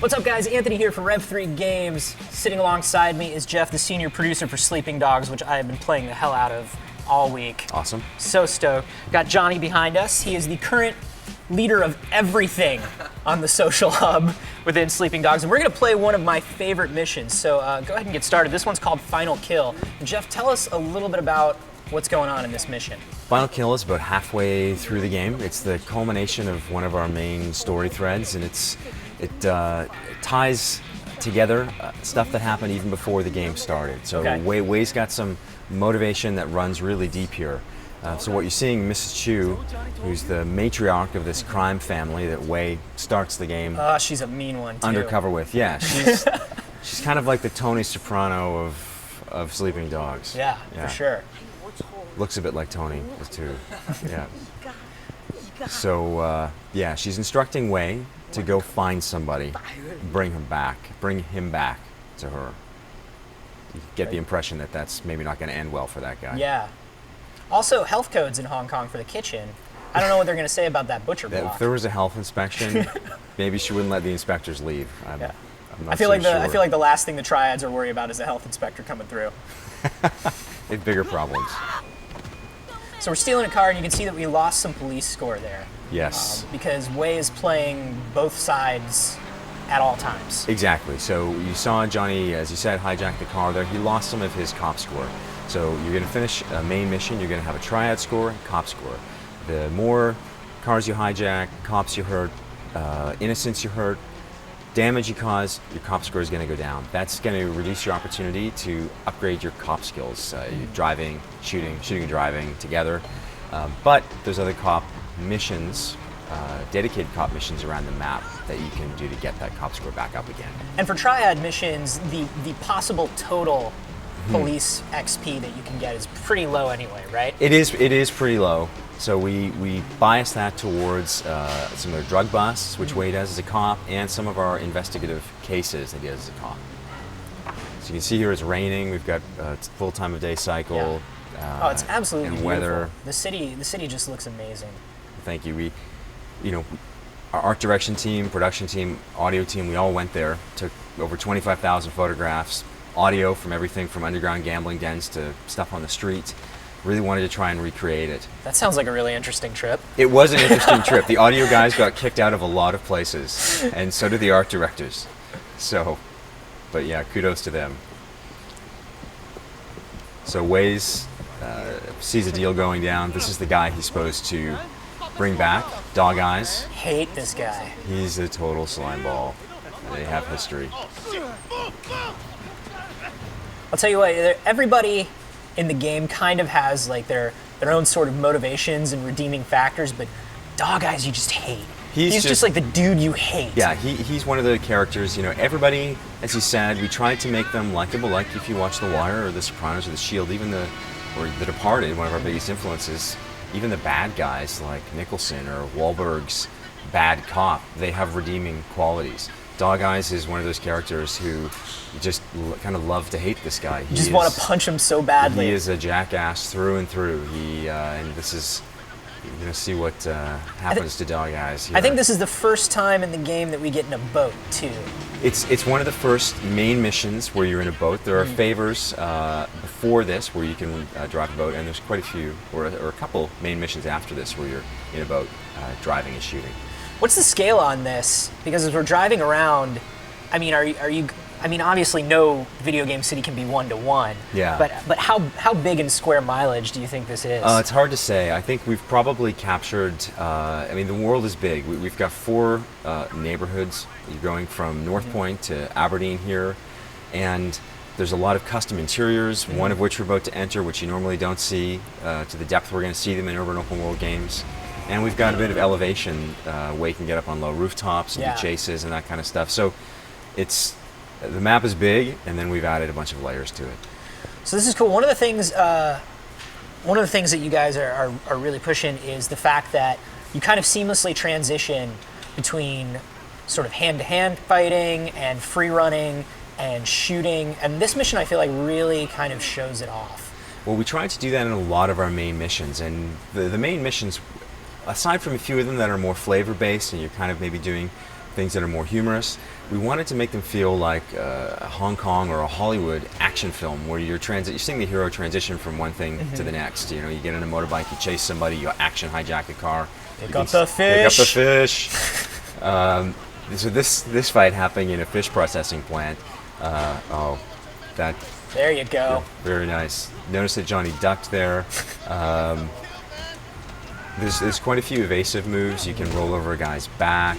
What's up, guys? Anthony here for Rev3 Games. Sitting alongside me is Jeff, the senior producer for Sleeping Dogs, which I have been playing the hell out of all week. Awesome. So stoked. Got Johnny behind us. He is the current leader of everything on the social hub within Sleeping Dogs, and we're gonna play one of my favorite missions. So go ahead and get started. This one's called Final Kill. And Jeff, tell us a little bit about what's going on in this mission. Final Kill is about halfway through the game. It's the culmination of one of our main story threads, and it ties together stuff that happened even before the game started. So Wei's got some motivation that runs really deep here. So what you're seeing, Mrs. Chu, who's the matriarch of this crime family that Wei starts the game. She's a mean one too. Undercover with, yeah. She's kind of like the Tony Soprano of Sleeping Dogs. Yeah, for sure. Looks a bit like Tony too. Yeah. So yeah, she's instructing Wei to go find somebody, bring him back to her. You get the impression that that's maybe not going to end well for that guy. Yeah. Also, health codes in Hong Kong for the kitchen. I don't know what they're going to say about that butcher block. If there was a health inspection, maybe she wouldn't let the inspectors leave. I'm not I feel like sure. the last thing the triads are worried about is a health inspector coming through. They have bigger problems. So we're stealing a car, and you can see that we lost some police score there. Yes. Because Wei is playing both sides at all times. Exactly. So you saw Johnny, as you said, hijack the car there. He lost some of his cop score. So you're going to finish a main mission, you're going to have a triad score and cop score. The more cars you hijack, cops you hurt, innocents you hurt, damage you cause, your cop score is going to go down. That's going to reduce your opportunity to upgrade your cop skills. Driving, shooting and driving together. But there's other cop missions, dedicated cop missions around the map that you can do to get that cop score back up again. And for triad missions, the possible total police XP that you can get is pretty low anyway, right? It is pretty low. So we bias that towards some of the drug busts, which Wei does as a cop, and some of our investigative cases that he does as a cop. So you can see here it's raining. We've got full time of day cycle. Yeah. Oh, it's absolutely and beautiful. Weather. The city just looks amazing. Thank you. Our art direction team, production team, audio team, we all went there, took over 25,000 photographs, audio from everything from underground gambling dens to stuff on the street. Really wanted to try and recreate it. That sounds like a really interesting trip. It was an interesting trip. The audio guys got kicked out of a lot of places, and so did the art directors. So, but yeah, kudos to them. So Wei's sees a deal going down. This is the guy he's supposed to bring back, Dog Eyes. Hate this guy. He's a total slime ball. They have history. I'll tell you what, everybody in the game kind of has like their own sort of motivations and redeeming factors, but Dog Eyes you just hate. He's just like the dude you hate. Yeah, he's one of the characters, everybody, as you said, we tried to make them likable, like if you watch The Wire or The Sopranos or The Shield, or The Departed, one of our biggest influences, even the bad guys like Nicholson or Wahlberg's bad cop, they have redeeming qualities. Dog Eyes is one of those characters who you just kind of love to hate this guy. You just want to punch him so badly. He is a jackass through and through. And this is, you're going to see what happens to Dog Eyes here. I think this is the first time in the game that we get in a boat, too. It's one of the first main missions where you're in a boat. There are favors before this where you can drive a boat, and there's quite a few, or a couple main missions after this where you're in a boat driving and shooting. What's the scale on this? Because as we're driving around, I mean, obviously no video game city can be 1-to-1. Yeah. But how big in square mileage do you think this is? It's hard to say. I think we've probably captured. The world is big. We've got 4 neighborhoods. You're going from North Point to Aberdeen here, and there's a lot of custom interiors. One of which we're about to enter, which you normally don't see to the depth we're going to see them in urban open world games. And we've got a bit of elevation where you can get up on low rooftops and do chases and that kind of stuff. So the map is big, and then we've added a bunch of layers to it. So this is cool. One of the things that you guys are really pushing is the fact that you kind of seamlessly transition between sort of hand-to-hand fighting and free running and shooting. And this mission, I feel like, really kind of shows it off. Well, we tried to do that in a lot of our main missions, and the main missions, aside from a few of them that are more flavor-based and you're kind of maybe doing things that are more humorous. We wanted to make them feel like a Hong Kong or a Hollywood action film where you're seeing the hero transition from one thing to the next. You know, you get in a motorbike, you chase somebody, you action hijack a car. Pick up the fish. Pick up the fish. So this fight happening in a fish processing plant. There you go. Yeah, very nice. Notice that Johnny ducked there. There's quite a few evasive moves. You can roll over a guy's back.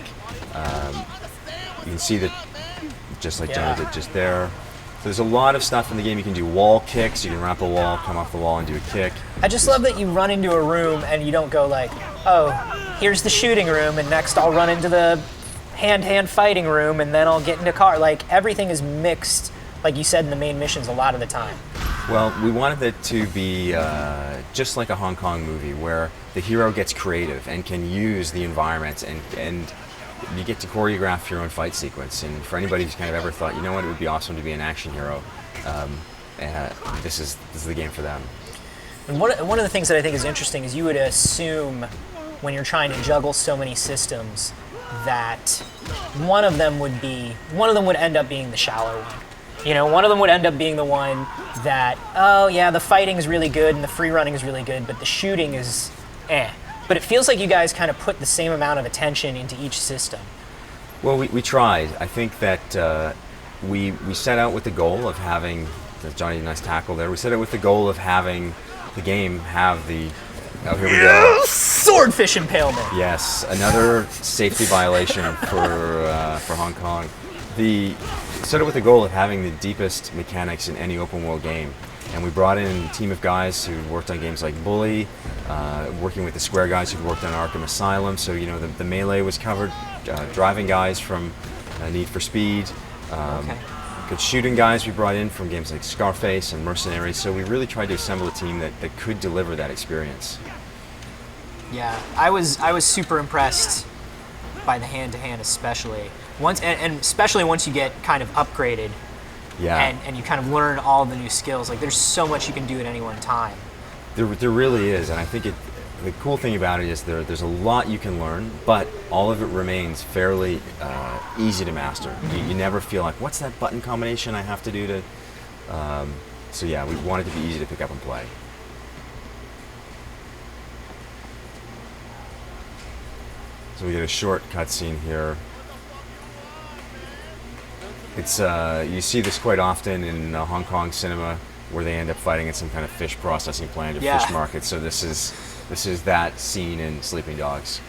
You can see that, just like Johnny did just there. So there's a lot of stuff in the game. You can do wall kicks. You can wrap a wall, come off the wall, and do a kick. I just love that you run into a room and you don't go like, oh, here's the shooting room, and next I'll run into the hand-to-hand fighting room, and then I'll get into a car. Like, everything is mixed, like you said in the main missions a lot of the time. Well, we wanted it to be just like a Hong Kong movie where the hero gets creative and can use the environment, and you get to choreograph your own fight sequence. And for anybody who's kind of ever thought, you know what, it would be awesome to be an action hero, this is the game for them. And one of the things that I think is interesting is you would assume when you're trying to juggle so many systems that one of them would end up being the shallow one. You know, one of them would end up being the one that, oh yeah, the fighting is really good and the free running is really good, but the shooting is eh. But it feels like you guys kind of put the same amount of attention into each system. Well, we tried. I think that we set out with the goal of having, Johnny, nice tackle there, we set out with the goal of having the game have the, oh, here we go. Swordfish impalement. Yes, another safety violation for Hong Kong. Set it with the goal of having the deepest mechanics in any open world game. And we brought in a team of guys who worked on games like Bully, working with the Square guys who worked on Arkham Asylum. So, you know, the Melee was covered, driving guys from Need for Speed, good shooting guys we brought in from games like Scarface and Mercenaries. So we really tried to assemble a team that could deliver that experience. Yeah, I was super impressed by the hand-to-hand, especially and especially once you get kind of upgraded. Yeah. And you kind of learn all the new skills. Like, there's so much you can do at any one time. There really is, and I think the cool thing about it is there's a lot you can learn, but all of it remains fairly easy to master. You never feel like, what's that button combination I have to do to... so yeah, we want it to be easy to pick up and play. So we get a short cutscene here. It's you see this quite often in Hong Kong cinema, where they end up fighting at some kind of fish processing plant or fish market. So this is that scene in Sleeping Dogs.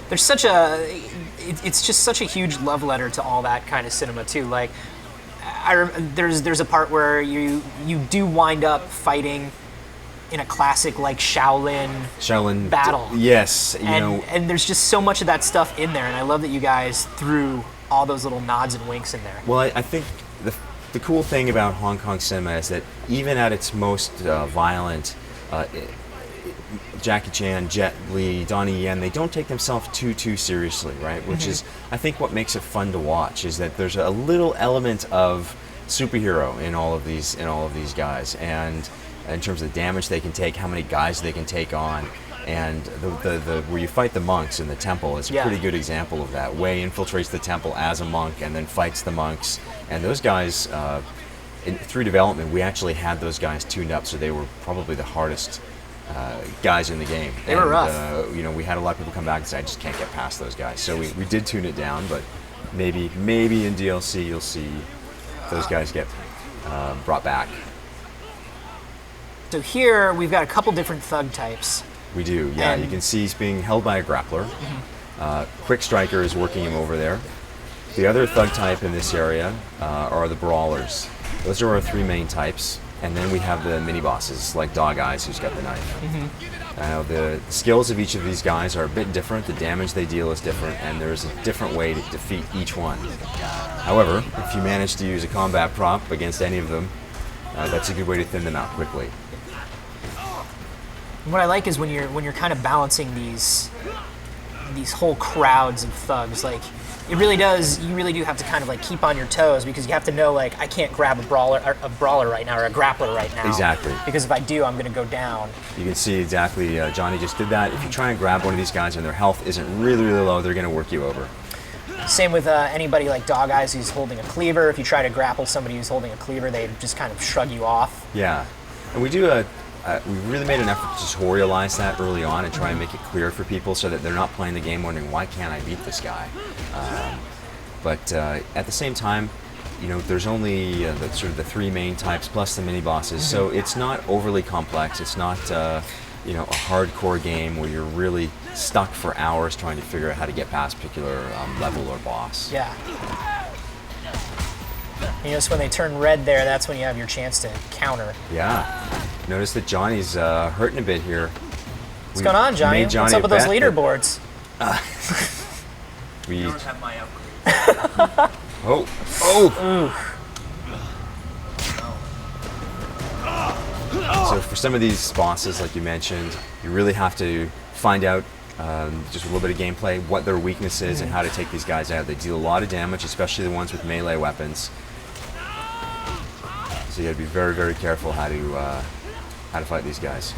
There's it's just such a huge love letter to all that kind of cinema too. Like, there's a part where you do wind up fighting in a classic like Shaolin battle. Yes, and there's just so much of that stuff in there, and I love that you guys threw all those little nods and winks in there. Well, I think the cool thing about Hong Kong cinema is that even at its most violent, Jackie Chan, Jet Li, Donnie Yen, they don't take themselves too seriously, right? Which is, I think, what makes it fun to watch, is that there's a little element of superhero in all of these guys, and in terms of the damage they can take, how many guys they can take on. And the where you fight the monks in the temple is a pretty good example of that. Wei infiltrates the temple as a monk and then fights the monks. And those guys, through development, we actually had those guys tuned up, so they were probably the hardest guys in the game. They were rough. We had a lot of people come back and say, I just can't get past those guys. So we did tune it down, but maybe in DLC you'll see those guys get brought back. So here we've got a couple different thug types. We do, yeah. You can see he's being held by a grappler. Quick Striker is working him over there. The other thug type in this area are the brawlers. Those are our three main types. And then we have the mini-bosses, like Dog Eyes, who's got the knife. The skills of each of these guys are a bit different. The damage they deal is different, and there's a different way to defeat each one. However, if you manage to use a combat prop against any of them, that's a good way to thin them out quickly. What I like is when you're kind of balancing these whole crowds of thugs. Like, you really do have to kind of like keep on your toes, because you have to know, like, I can't grab a brawler right now, or a grappler right now. Exactly. Because if I do, I'm going to go down. You can see exactly, Johnny just did that. If you try and grab one of these guys and their health isn't really low, they're going to work you over. Same with anybody like Dog Eyes who's holding a cleaver. If you try to grapple somebody who's holding a cleaver, they just kind of shrug you off. Yeah, and we really made an effort to tutorialize that early on and try and make it clear for people so that they're not playing the game wondering, why can't I beat this guy? But at the same time, you know, there's only the three main types plus the mini bosses, so it's not overly complex. It's not you know, a hardcore game where you're really stuck for hours trying to figure out how to get past a particular level or boss. Yeah. You notice when they turn red there, that's when you have your chance to counter. Yeah. Notice that Johnny's hurting a bit here. What's going on, Johnny? What's up with those leaderboards? We don't have my upgrade. So for some of these bosses, like you mentioned, you really have to find out just a little bit of gameplay, what their weakness is and how to take these guys out. They deal a lot of damage, especially the ones with melee weapons. So you got to be very, very careful how to fight these guys.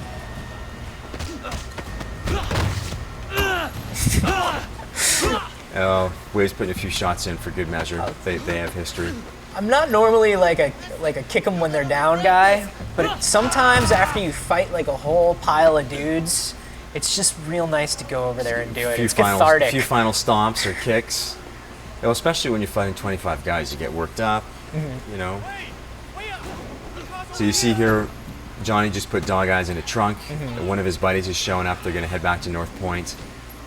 Oh, Wave's putting a few shots in for good measure. They have history. I'm not normally like a kick them when they're down guy, but sometimes after you fight like a whole pile of dudes, it's just real nice to go over there and do it. It's cathartic. A few final stomps or kicks. Well, especially when you're fighting 25 guys, you get worked up, you know. So you see here, Johnny just put Dog Eyes in a trunk. One of his buddies is showing up. They're going to head back to North Point.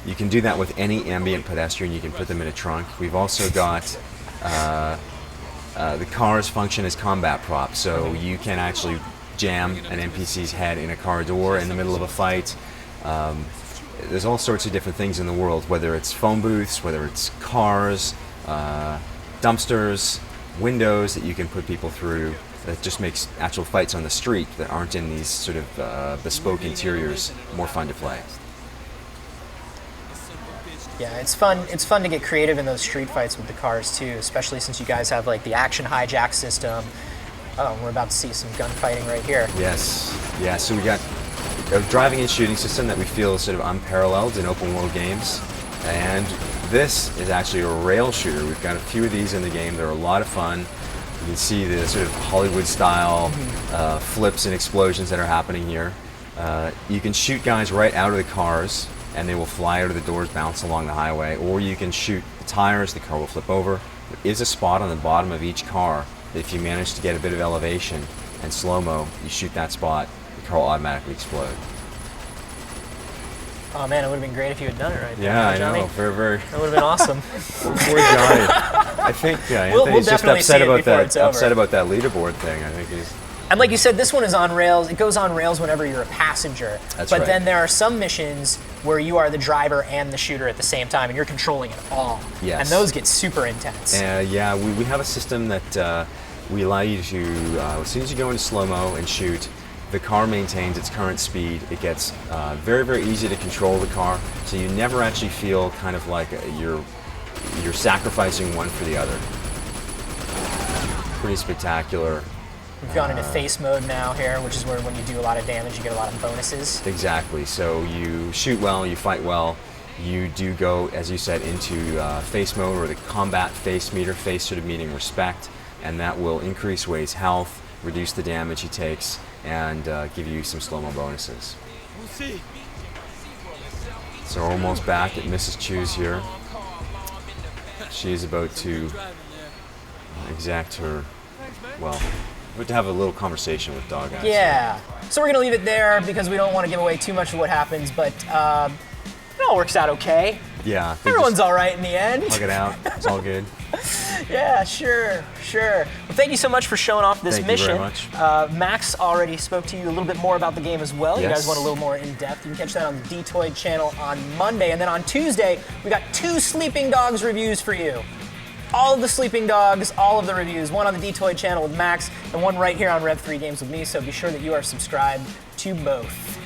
You can do that with any ambient pedestrian. You can put them in a trunk. We've also got the cars function as combat props, so you can actually jam an NPC's head in a car door in the middle of a fight. There's all sorts of different things in the world, whether it's phone booths, whether it's cars, dumpsters, windows that you can put people through. That just makes actual fights on the street that aren't in these sort of bespoke interiors more fun to play. Yeah, it's fun. It's fun to get creative in those street fights with the cars too, especially since you guys have like the action hijack system. Oh, we're about to see some gunfighting right here. Yes, yeah. So we got a driving and shooting system that we feel is sort of unparalleled in open world games, and this is actually a rail shooter. We've got a few of these in the game. They're a lot of fun. You can see the sort of Hollywood-style flips and explosions that are happening here. You can shoot guys right out of the cars, and they will fly out of the doors, bounce along the highway, or you can shoot the tires, the car will flip over. There is a spot on the bottom of each car that if you manage to get a bit of elevation and slow-mo, you shoot that spot, the car will automatically explode. Oh man, it would have been great if you had done it right there. Yeah, I Johnny. know, very, very. That would have been awesome. Poor Johnny. I think Anthony's just upset about that leaderboard thing. I think he's. And like you said, this one is on rails. It goes on rails whenever you're a passenger. That's but right. then there are some missions where you are the driver and the shooter at the same time, and you're controlling it all. Yes. And those get super intense. Yeah, we have a system that we allow you to, as soon as you go into slow-mo and shoot, the car maintains its current speed. It gets very, very easy to control the car, so you never actually feel kind of like you're sacrificing one for the other. Pretty spectacular. We've gone into face mode now here, which is where when you do a lot of damage, you get a lot of bonuses. Exactly. So you shoot well, you fight well. You do go, as you said, into face mode, or the combat face meter, face sort of meaning respect, and that will increase Wade's health, reduce the damage he takes, and give you some slow-mo bonuses. We'll see. So we're almost back at Mrs. Chu's here. She is about to exact her, well, we have to have a little conversation with Dog Eyes. Yeah. So we're going to leave it there because we don't want to give away too much of what happens, but it all works out okay. Yeah. Everyone's all right in the end. Hug it out. It's all good. Yeah, sure. Well, thank you so much for showing off this mission. Thank you very much. Max already spoke to you a little bit more about the game as well. Yes. You guys want a little more in-depth. You can catch that on the D-Toy channel on Monday. And then on Tuesday, we got 2 Sleeping Dogs reviews for you. All of the Sleeping Dogs, all of the reviews. One on the D-Toy channel with Max, and one right here on Rev 3 Games with me. So be sure that you are subscribed to both.